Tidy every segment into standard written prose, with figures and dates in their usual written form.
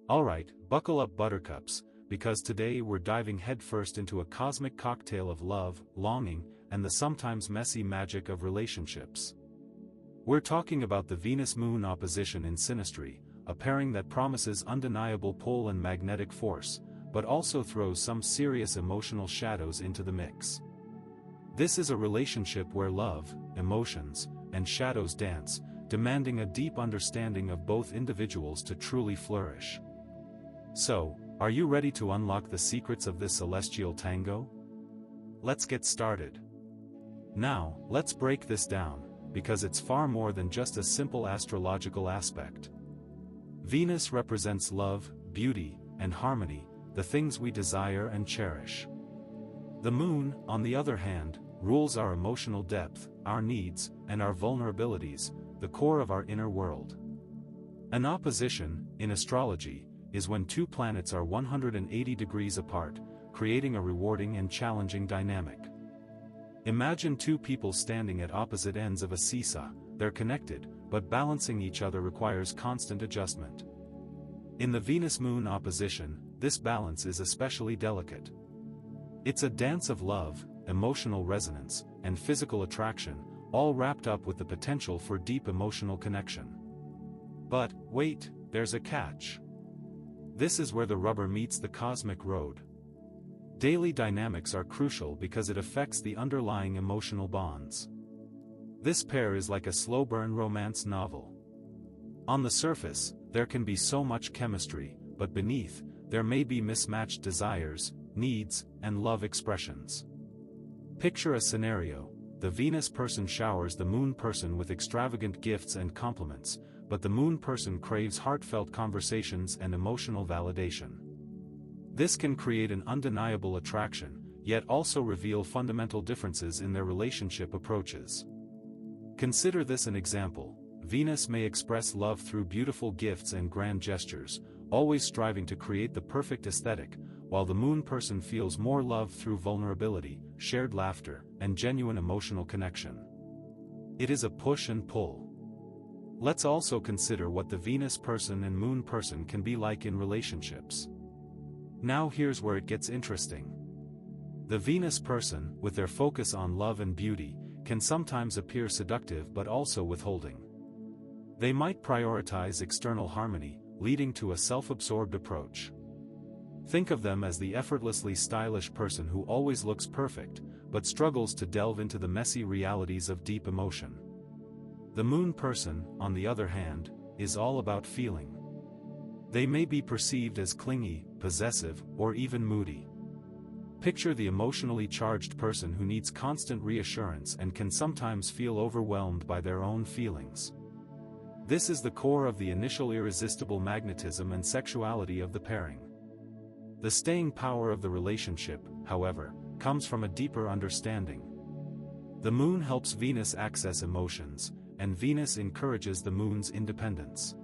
Alright, buckle up buttercups, because today we're diving headfirst into a cosmic cocktail of love, longing, and the sometimes messy magic of relationships. We're talking about the Venus-Moon opposition in Synastry, a pairing that promises undeniable pull and magnetic force, but also throws some serious emotional shadows into the mix. This is a relationship where love, emotions, and shadows dance, demanding a deep understanding of both individuals to truly flourish. So, are you ready to unlock the secrets of this celestial tango? Let's get started. Now, let's break this down, because it's far more than just a simple astrological aspect. Venus represents love, beauty, and harmony, the things we desire and cherish. The Moon, on the other hand, rules our emotional depth, our needs, and our vulnerabilities, the core of our inner world. An opposition, in astrology, is when two planets are 180 degrees apart, creating a rewarding and challenging dynamic. Imagine two people standing at opposite ends of a seesaw. They're connected, but balancing each other requires constant adjustment. In the Venus-Moon opposition, this balance is especially delicate. It's a dance of love, emotional resonance, and physical attraction, all wrapped up with the potential for deep emotional connection. But, wait, there's a catch. This is where the rubber meets the cosmic road. Daily dynamics are crucial because it affects the underlying emotional bonds. This pair is like a slow-burn romance novel. On the surface, there can be so much chemistry, but beneath, there may be mismatched desires, needs, and love expressions. Picture a scenario: the Venus person showers the Moon person with extravagant gifts and compliments, but the Moon person craves heartfelt conversations and emotional validation. This can create an undeniable attraction, yet also reveal fundamental differences in their relationship approaches. Consider this an example: Venus may express love through beautiful gifts and grand gestures, always striving to create the perfect aesthetic, while the Moon person feels more love through vulnerability, shared laughter, and genuine emotional connection. It is a push and pull. Let's also consider what the Venus person and Moon person can be like in relationships. Now here's where it gets interesting. The Venus person, with their focus on love and beauty, can sometimes appear seductive but also withholding. They might prioritize external harmony, leading to a self-absorbed approach. Think of them as the effortlessly stylish person who always looks perfect, but struggles to delve into the messy realities of deep emotion. The Moon person, on the other hand, is all about feeling. They may be perceived as clingy, possessive, or even moody. Picture the emotionally charged person who needs constant reassurance and can sometimes feel overwhelmed by their own feelings. This is the core of the initial irresistible magnetism and sexuality of the pairing. The staying power of the relationship, however, comes from a deeper understanding. The Moon helps Venus access emotions, and Venus encourages the Moon's independence.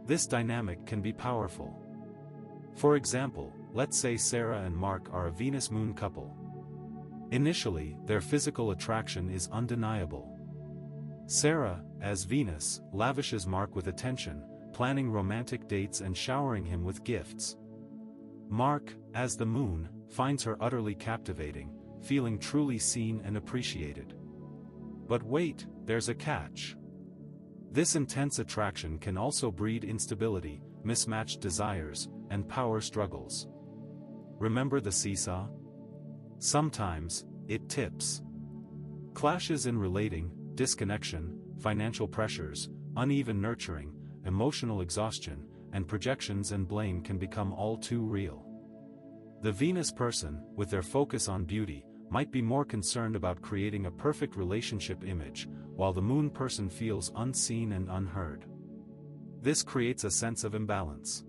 This dynamic can be powerful. For example, let's say Sarah and Mark are a Venus-Moon couple. Initially, their physical attraction is undeniable. Sarah, as Venus, lavishes Mark with attention, planning romantic dates and showering him with gifts. Mark, as the Moon, finds her utterly captivating, feeling truly seen and appreciated. But wait, there's a catch. This intense attraction can also breed instability, mismatched desires, and power struggles. Remember the seesaw? Sometimes, it tips. Clashes in relating, disconnection, financial pressures, uneven nurturing, emotional exhaustion, and projections and blame can become all too real. The Venus person, with their focus on beauty, might be more concerned about creating a perfect relationship image, while the Moon person feels unseen and unheard. This creates a sense of imbalance.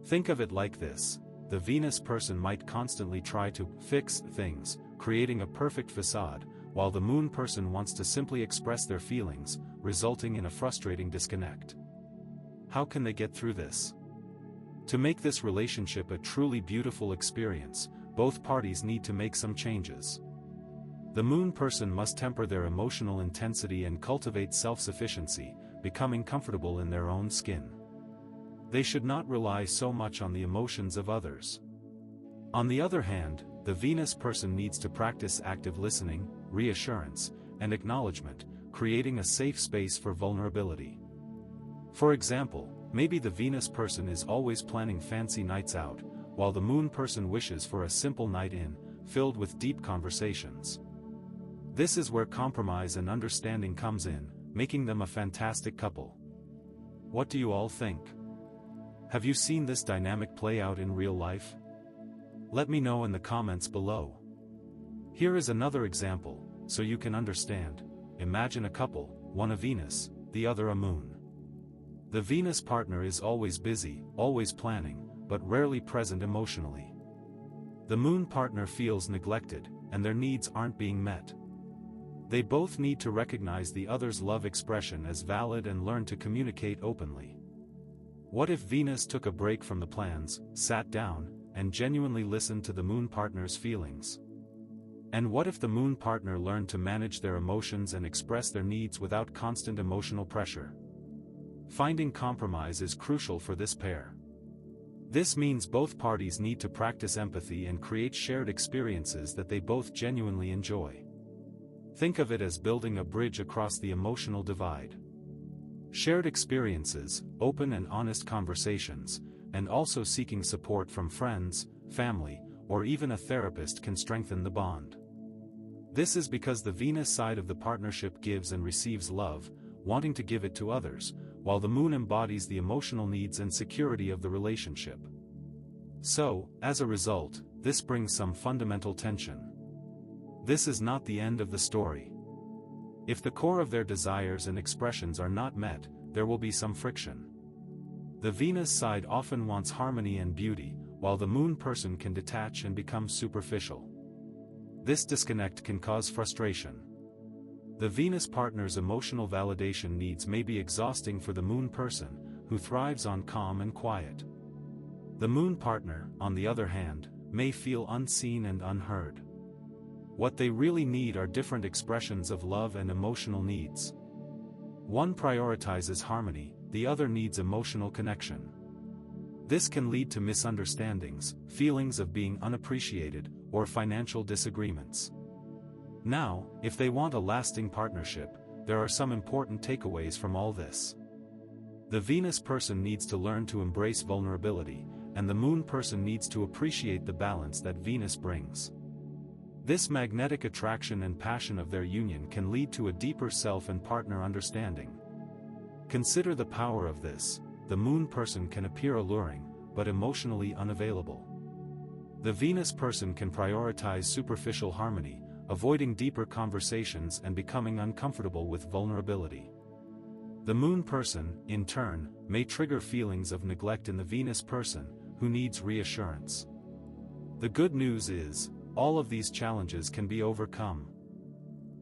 Think of it like this: the Venus person might constantly try to fix things, creating a perfect facade, while the Moon person wants to simply express their feelings, resulting in a frustrating disconnect. How can they get through this? To make this relationship a truly beautiful experience, both parties need to make some changes. The Moon person must temper their emotional intensity and cultivate self-sufficiency, becoming comfortable in their own skin. They should not rely so much on the emotions of others. On the other hand, the Venus person needs to practice active listening, reassurance, and acknowledgement, creating a safe space for vulnerability. For example, maybe the Venus person is always planning fancy nights out, while the Moon person wishes for a simple night in, filled with deep conversations. This is where compromise and understanding comes in, making them a fantastic couple. What do you all think? Have you seen this dynamic play out in real life? Let me know in the comments below. Here is another example, so you can understand. Imagine a couple, one a Venus, the other a Moon. The Venus partner is always busy, always planning, but rarely present emotionally. The Moon partner feels neglected, and their needs aren't being met. They both need to recognize the other's love expression as valid and learn to communicate openly. What if Venus took a break from the plans, sat down, and genuinely listened to the Moon partner's feelings? And what if the Moon partner learned to manage their emotions and express their needs without constant emotional pressure? Finding compromise is crucial for this pair. This means both parties need to practice empathy and create shared experiences that they both genuinely enjoy. Think of it as building a bridge across the emotional divide. Shared experiences, open and honest conversations, and also seeking support from friends, family, or even a therapist can strengthen the bond. This is because the Venus side of the partnership gives and receives love, wanting to give it to others, while the Moon embodies the emotional needs and security of the relationship. So, as a result, this brings some fundamental tension. This is not the end of the story. If the core of their desires and expressions are not met, there will be some friction. The Venus side often wants harmony and beauty, while the Moon person can detach and become superficial. This disconnect can cause frustration. The Venus partner's emotional validation needs may be exhausting for the Moon person, who thrives on calm and quiet. The Moon partner, on the other hand, may feel unseen and unheard. What they really need are different expressions of love and emotional needs. One prioritizes harmony, the other needs emotional connection. This can lead to misunderstandings, feelings of being unappreciated, or financial disagreements. Now, if they want a lasting partnership, there are some important takeaways from all this. The Venus person needs to learn to embrace vulnerability, and the Moon person needs to appreciate the balance that Venus brings. This magnetic attraction and passion of their union can lead to a deeper self and partner understanding. Consider the power of this. The Moon person can appear alluring, but emotionally unavailable. The Venus person can prioritize superficial harmony, avoiding deeper conversations and becoming uncomfortable with vulnerability. The Moon person, in turn, may trigger feelings of neglect in the Venus person, who needs reassurance. The good news is, all of these challenges can be overcome.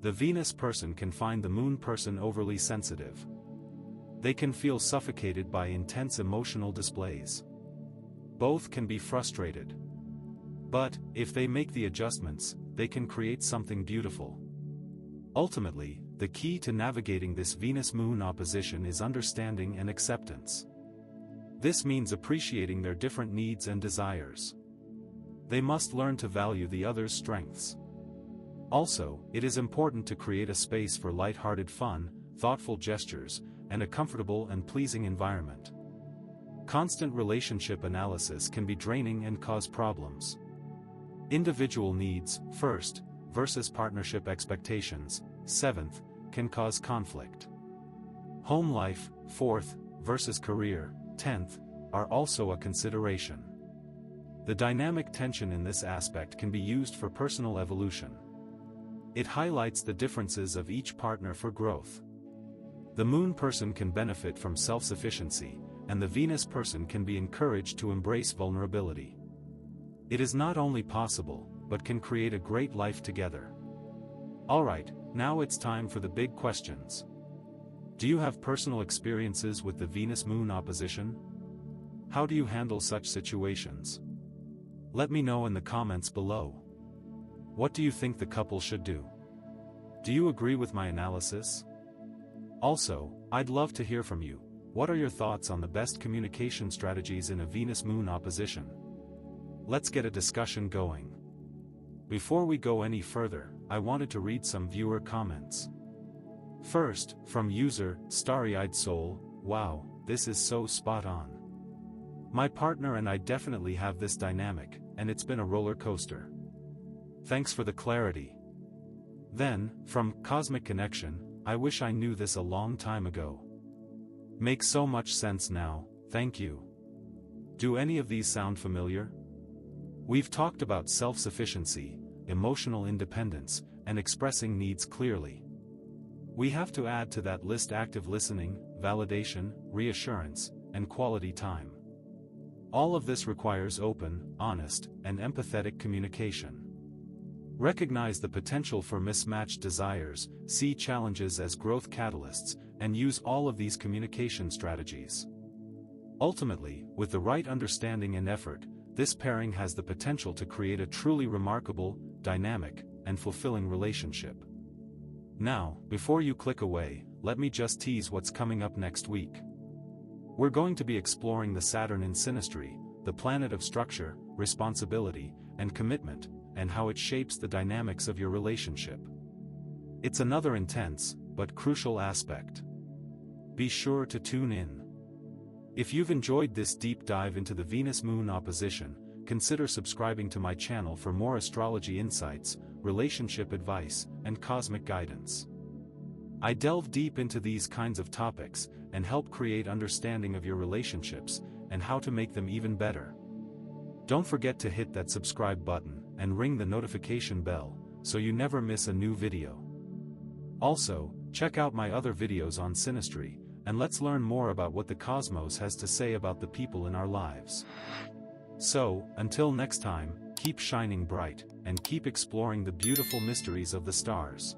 The Venus person can find the Moon person overly sensitive. They can feel suffocated by intense emotional displays. Both can be frustrated. But, if they make the adjustments, they can create something beautiful. Ultimately, the key to navigating this Venus-Moon opposition is understanding and acceptance. This means appreciating their different needs and desires. They must learn to value the other's strengths. Also, it is important to create a space for light-hearted fun, thoughtful gestures, and a comfortable and pleasing environment. Constant relationship analysis can be draining and cause problems. Individual needs, first, versus partnership expectations, seventh, can cause conflict. Home life, fourth, versus career, 10th, are also a consideration. The dynamic tension in this aspect can be used for personal evolution. It highlights the differences of each partner for growth. The Moon person can benefit from self-sufficiency, and the Venus person can be encouraged to embrace vulnerability. It is not only possible, but can create a great life together. Alright, now it's time for the big questions. Do you have personal experiences with the Venus-Moon opposition? How do you handle such situations? Let me know in the comments below. What do you think the couple should do? Do you agree with my analysis? Also, I'd love to hear from you. What are your thoughts on the best communication strategies in a Venus-Moon opposition? Let's get a discussion going. Before we go any further, I wanted to read some viewer comments. First, from user, Starry-Eyed Soul, wow, this is so spot on. My partner and I definitely have this dynamic, and it's been a roller coaster. Thanks for the clarity. Then, from Cosmic Connection, I wish I knew this a long time ago. Makes so much sense now, thank you. Do any of these sound familiar? We've talked about self-sufficiency, emotional independence, and expressing needs clearly. We have to add to that list active listening, validation, reassurance, and quality time. All of this requires open, honest, and empathetic communication. Recognize the potential for mismatched desires, see challenges as growth catalysts, and use all of these communication strategies. Ultimately, with the right understanding and effort, this pairing has the potential to create a truly remarkable, dynamic, and fulfilling relationship. Now, before you click away, let me just tease what's coming up next week. We're going to be exploring the Saturn in Synastry, the planet of structure, responsibility, and commitment, and how it shapes the dynamics of your relationship. It's another intense, but crucial aspect. Be sure to tune in. If you've enjoyed this deep dive into the Venus-Moon opposition, consider subscribing to my channel for more astrology insights, relationship advice, and cosmic guidance. I delve deep into these kinds of topics, and help create understanding of your relationships, and how to make them even better. Don't forget to hit that subscribe button, and ring the notification bell, so you never miss a new video. Also, check out my other videos on Synastry, and let's learn more about what the cosmos has to say about the people in our lives. So, until next time, keep shining bright, and keep exploring the beautiful mysteries of the stars.